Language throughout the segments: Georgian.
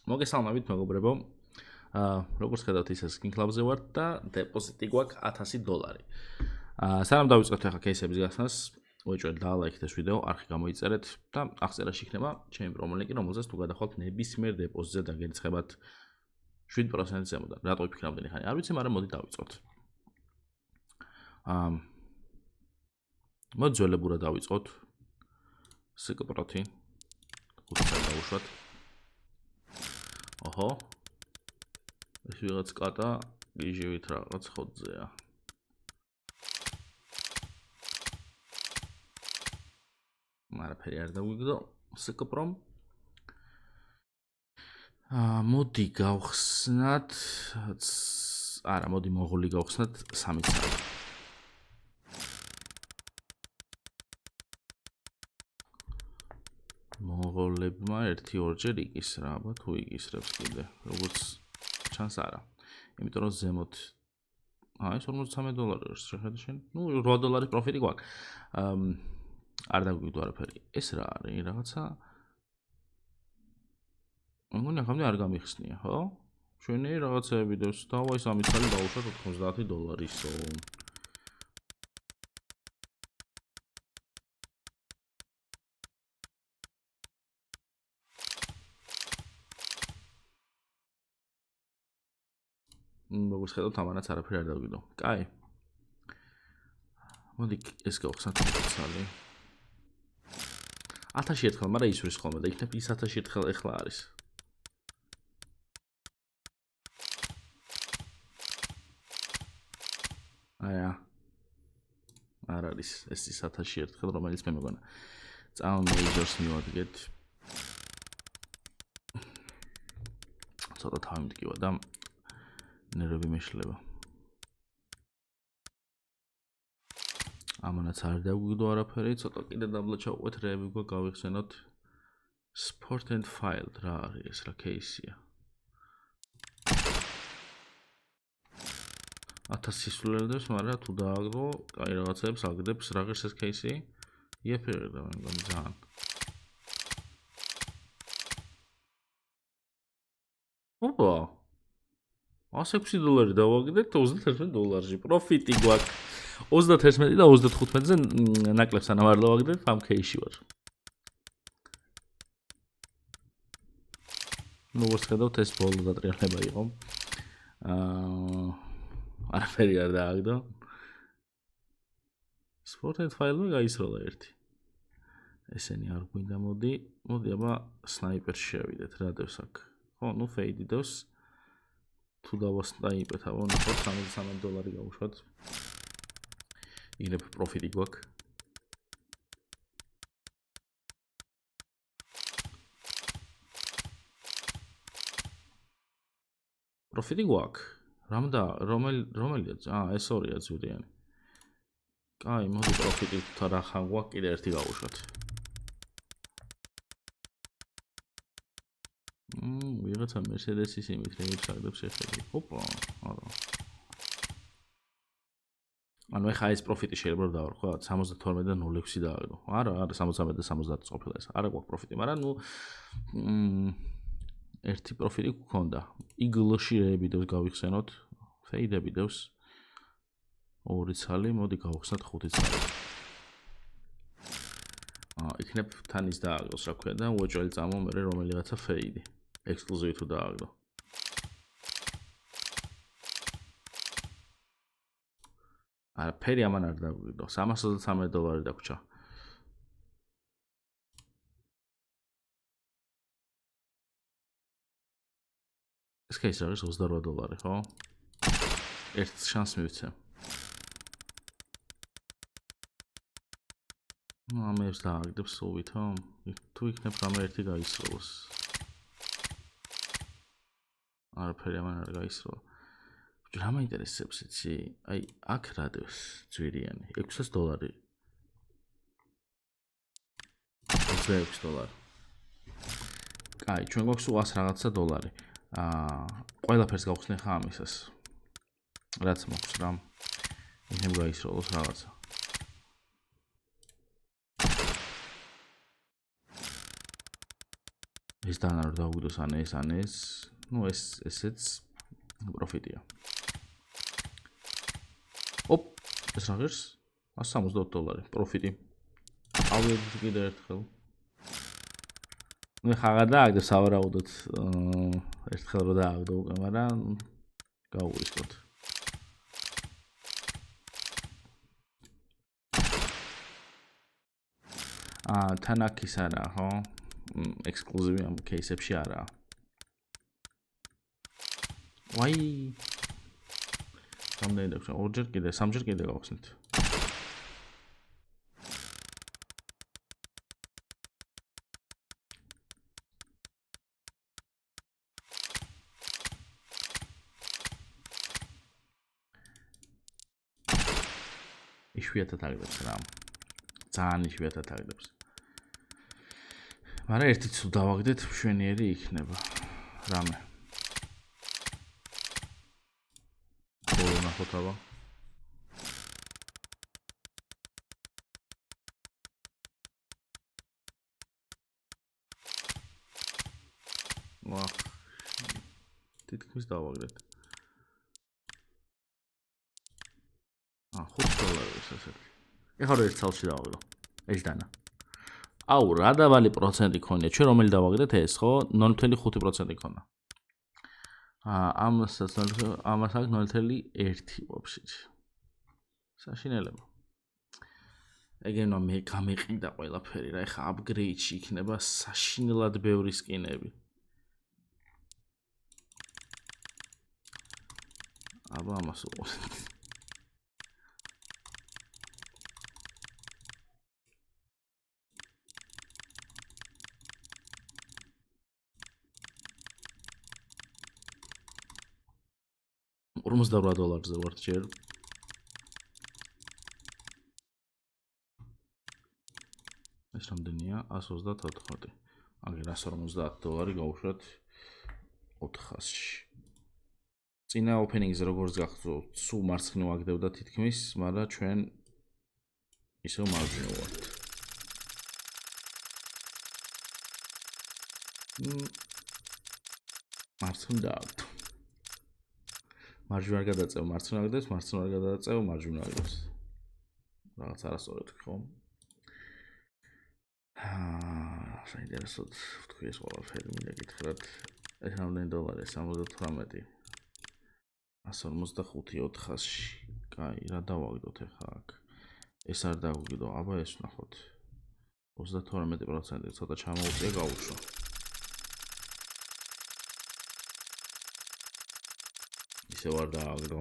მოგესალმებით მეგობრებო. როგორც ხედავთ ისე Skin Club-ზე ვართ და დეპოზიტი გვაქვს $1000. სანამ დავიწყებთ ახლა кейსების გახსნას, უეჭველი დალაიქეთ ეს ვიდეო, არხი გამოიწერეთ და აღწერაში იქნება ჩემი პრომო-ლინკი, რომელზეც თუ გადახვალთ ნებისმიერ დეპოზიტზე და გერიცხებათ 7% ზემოდან. რატო ვიფიქრე ამდენი ხანი? არ ვიცი, მაგრამ მოდი დავიწყოთ. მოდი ძველებურად დავიწყოთ. სიკპროტი. ხუთი დავუშვათ. ოჰო. ეს ვიღაც კატა გიჟივით რაღაც ხოთზეა. მარაფერი არ დავიგდო სიკპრომ. მოდი გავხსნათ. არა, მოდი მოღოლი გავხსნათ 3 წელი. მოღოლებმა 1-2 ჯერ იკისრა, აბა თუ იკისრებს კიდე, როგორც ჩანს არა. იმიტომ რომ ზემოთ ეს $43 არის, შეხედე შენ. ნუ $8 პროფიტი გვაქვს. არ დაგვიგდო არაფერი. ეს რა არის? რაღაცა მგონი ახლა არ გამიხსნია, ხო? ჩვენი რაღაცები დევს. დავა ის 3 წელი დავუშვათ $90-ისო. როგორც ხედავთ, ამანაც არაფერი არ დაგვიგდო. კაი. მოდი ეს გავხსნათ ცალი. 1000 ერთხელ, მაგრამ ის ვრის ხოლმე და იქნებ ის 1000 ერთხელ ეხლა არის. აია. არ არის ეს ის 1000 ერთხელ, რომელიც მე მეგონა. წავა მეიჯორს მივადგეთ. ცოტა თავი მდგივა და ნერვები მეშლება. ამანაც არ დაგვიგდო არაფერი, ცოტა კიდე დაბლა ჩავყვეთ, რეები გავიხსენოთ. Sport and File რა არის ეს რა кейსია? 1000 სისულელებს, მაგრამ თუ დააგდო, აი რაღაცებს აგდებს, რაღაც ეს кейსი. იეფერდა მე მგონი ძალიან. ოპა. $106 დავაგდეთ $21-ში. პროფიტი გვაქვს. 31 და 35-ზე ნაკლებს სანამ არ დავაგდეთ, ამ кейსში ვარ. როგორც ხედავთ, ეს ბოლო დატრიალება იყო. არაფერი არ დააგდო. Sport and File-ი გაისროლა ერთი. ესენი არ გვინდა, მოდი აბა სნაიპერში შევიდეთ, რა დევს აქ. ხო, ნუ ფეიდი დევს. თუ დავასნაიპეთ, აბა ნახოთ $33 გავუშვათ. იქნებ პროფიტი გვაქვს. პროფიტი გვაქვს. რომელია? ეს ორია ძვირიანი. კაი, მოდი პროფიტი თუ რა ხან გვაქვს, კიდე ერთი გავუშვათ. ვიღაცა Mercedes-ის იმით რეებს აგდებს შეხედი. ოპა, არა. ანუ ეხა ეს პროფიტი შეიძლება რომ დავარქვა 72 და 0.6 დააგდო. არა, 73 და 70 ყოფილა ეს. არა გვაქვს პროფიტი, მაგრამ ნუ ერთი პროფიტი გქონდა. იგლში რეები დევს გავიხსენოთ. ფეიდები დევს. 2 ცალი, მოდი გავხსნათ 5 ცალი. იქნებ თან ის დააგდოს, რა ქვია და უეჭველი წამო მე რომელიღაცა ფეიდი. ექსკლუზივი თუ დააგდო. არაფერი ამან არ დაგვიგდო. $323 დაგვრჩა. ეს кейსი არის $28, ხო? ერთ შანსს მივცე. ამებს დააგდებს სულით, ხო? თუ იქნებ რამე ერთი გაისროლოს. არაფერი ამან არ გაისროლა. რა მაინტერესებს იცი? აი, აქ რა დევს ძვირიანი? $600. $26. კაი, ჩვენ გვაქვს 100 რაღაცა $. ყველაფერს გავხსნე ხა ამისას. რაც მოქვს რა. იქნებ გაისროლოს რაღაცა. ეს დანა რომ დავუგდოს ან ეს, ну ესეც პროფიტია. ოპ, ეს რა ღირს? $170 პროფიტი. ავიდეთ კიდე ერთხელ. მე ხაღარ დააგდებ სავარაუდოდ ერთხელ რომ დააგდო უკვე, მაგრამ გავუისხოთ. თან აქ ის არა, ხო? ექსკლუზივი ამ кейსებში არა. ვაი. რამდენი დაგვჭირდა? ორჯერ კიდე, სამჯერ კიდე გავხსნით. იშვიათად აგდებს რა. ძალიან იშვიათად აგდებს. მაგრამ ერთი თუ დავაგდეთ, მშვენიერი იქნება. რამე. ნახოთ აბა. ვა. თითქმის დავაგდეთ. $5 ესეთი. ეხლა რო ერთ ცალში დავაგდო. ეს დანა. აუ, რა დაბალი პროცენტი ქონია. ჩვენ რომელი დავაგდეთ ეს, ხო? 0.5% ქონა. ამას აქ 0.1 ვაფშე. საშინელება. ეგენ მე გამეყიდა ყველაფერი რა, ეხა upgrade-ში იქნება საშინელად ბევრი სკინები. აბა ამას უყურეთ. $48 ვარ ჯერ. ეს რამდენია? $134. აგერ $150 გავუშვათ 400-ში. წინა ოპენინგზე როგორც გახსოვთ, სულ მარცხნივ აგდებდა თითქმის, მაგრამ ჩვენ ისევ მარჯვნივ ვართ. მარცხნივ დააგდო. მარჯვნივ არ გადაწევ, მარცხნივ აგდებს, მარცხნივ არ გადაწევ, მარჯვნივ აგდებს. რაღაც არასწორად ხო? საინტერესოდ ვთქვი ეს ყველაფერი, მინდა გითხრათ, ეს რამდენი დოლარია? 78. 155 400-ში. კაი, რა დავაგდოთ ახლა აქ? ეს არ დავუგდო, აბა ეს ვნახოთ. 32% ცოტა ჩამოუწია გავუშვა. ისე ვარ დააგდო.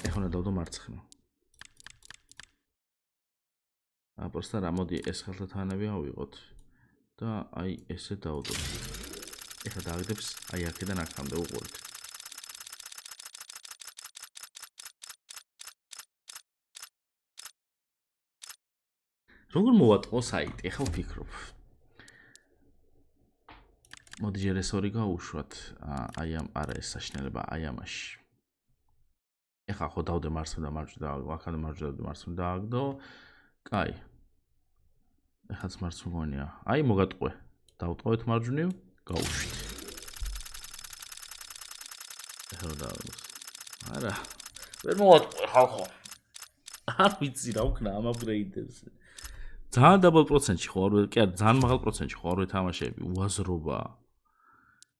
ეხლა დავდო მარცხნა. просто რა მოდი ეს ხელთათანები ავიღოთ და აი ესე დავდო. ეხლა დააგდებს აი აქედან აქამდე უყურეთ. როგორ მოვატყო საიტი? ეხლა ვფიქრობ. მოდი ჯერ ეს ორი გავუშვათ. აი ამ არა ეს საშინელება აი ამაში. ეხლა ხო დავდე მარცხნივ და მარჯვნივ დააგდო, აქამდე მარჯვნივ და მარცხნივ დააგდო. კაი. ეხაც მარცხნივ გონია. აი მოგატყვე. დავტყოვეთ მარჯვნივ, გავუშვით. ეხლა დააგდოს. არა. ვერ მოვატყვე ხალხო. არ ვიცი რა ვქნა ამ აპგრეიდებს. ძალიან დაბალ პროცენტში ხო არ კი არა ძალიან მაღალ პროცენტში ხო არ ვეთამაშები უაზრობა.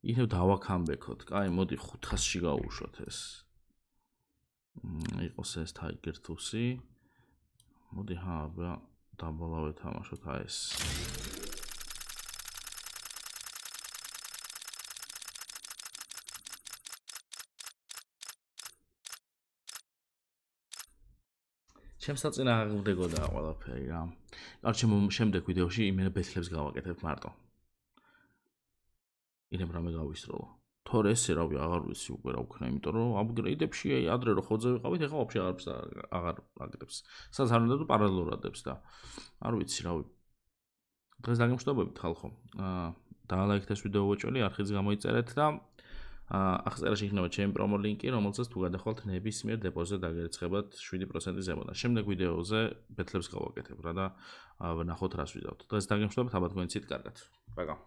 იქნებ დავაქამბექოთ. კაი, მოდი 500-ში გავუშვათ ეს. იყოს ეს Tiger Tooth-ი. მოდი აბა დაბალა ვეთამაშოთ აი ეს. ჩემს საწინააღმდეგოდაა ყველაფერი რა. კარჩე შემდეგ ვიდეოში იმენა ბეთლებს გავაკეთებ მარტო. ირემ რამე გავისროლო. თორე ესე რავი აღარ ვიცი უკვე რა ვქნა, იმიტომ რომ აპგრეიდებში აი ადრე რო ხოძე ვიყავით, ეხლა ვაფშე აღარ აგდებს. სადაც არ უნდა პარალელურად დებს და არ ვიცი რავი. დღეს დაგემშვიდობებით ხალხო. დაალაიქეთ ეს ვიდეო უეჭველი, არხიც გამოიწერეთ და ახლა იქნება ჩემი პრომო ლინკი, რომელსაც თუ გადახვალთ ნებისმიერ დეპოზიტზე დაგერიცხებათ 7% ზემოდან. შემდეგ ვიდეოზე ბეთლებს გავაკეთებ რა და ვნახოთ რას ვიზავთ. დღეს დაგემშვიდობთ, აბა თქვენ ცით კარგად. პაკა.